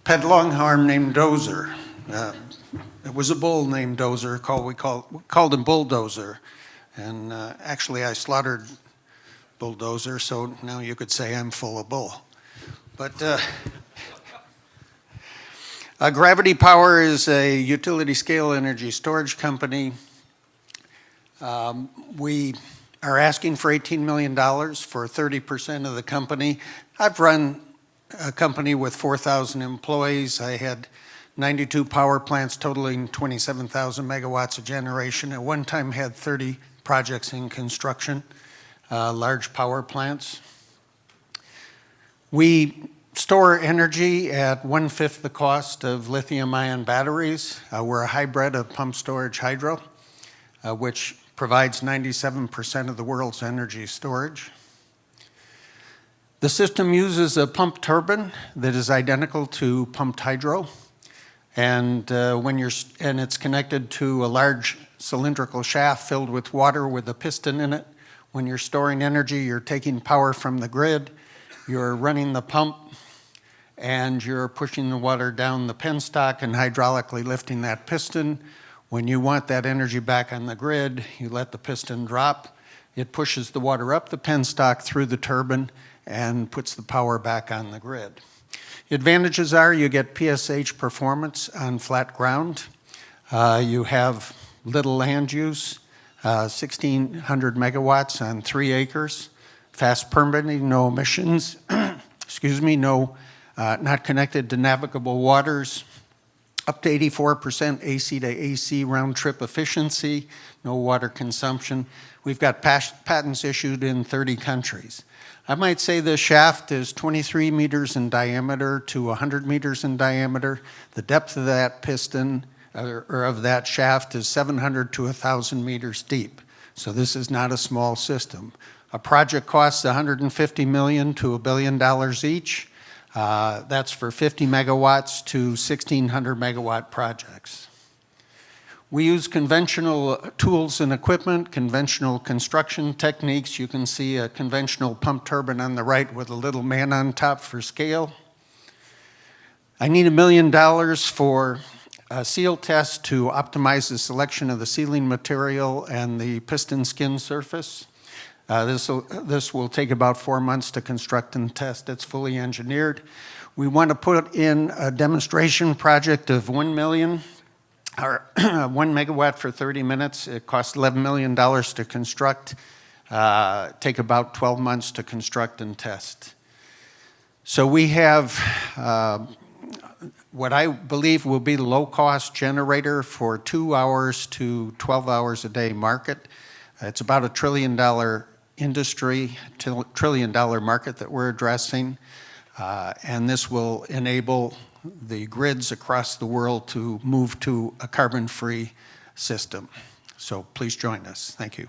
pet longhorn named Dozer. It was a bull named Dozer. We called him Bulldozer. And actually, I slaughtered Bulldozer, so now you could say I'm full of bull. But Gravity Power is a utility-scale energy storage company. We are asking for $18 million for 30% of the company. I've run a company with 4,000 employees. I had 92 power plants totaling 27,000 megawatts of generation. At one time had 30 projects in construction, large power plants. We store energy at 1/5 the cost of lithium-ion batteries. We're a hybrid of pump storage hydro, which provides 97% of the world's energy storage. The system uses a pump turbine that is identical to pumped hydro, and it's connected to a large cylindrical shaft filled with water with a piston in it. When you're storing energy, you're taking power from the grid, you're running the pump, and you're pushing the water down the penstock and hydraulically lifting that piston. When you want that energy back on the grid, you let the piston drop. It pushes the water up the penstock through the turbine and puts the power back on the grid. Advantages are you get PSH performance on flat ground. You have little land use, 1,600 megawatts on 3 acres. Fast permitting, no emissions, not connected to navigable waters. Up to 84% AC to AC round trip efficiency, no water consumption. We've got patents issued in 30 countries. I might say this shaft is 23 meters in diameter to 100 meters in diameter. The depth of that piston, or of that shaft, is 700 to 1,000 meters deep. So this is not a small system. A project costs $150 million to $1 billion each. That's for 50 megawatts to 1,600 megawatt projects. We use conventional tools and equipment, conventional construction techniques. You can see a conventional pump turbine on the right with a little man on top for scale. I need $1 million for a seal test to optimize the selection of the sealing material and the piston skin surface. This will take about 4 months to construct and test. It's fully engineered. We want to put in a demonstration project of 1 million, or 1 megawatt for 30 minutes. It costs $11 million to construct, take about 12 months to construct and test. So we have what I believe will be the low-cost generator for 2 hours to 12 hours a day market. It's about $1 trillion industry, $1 trillion market that we're addressing, and this will enable the grids across the world to move to a carbon-free system. So please join us. Thank you.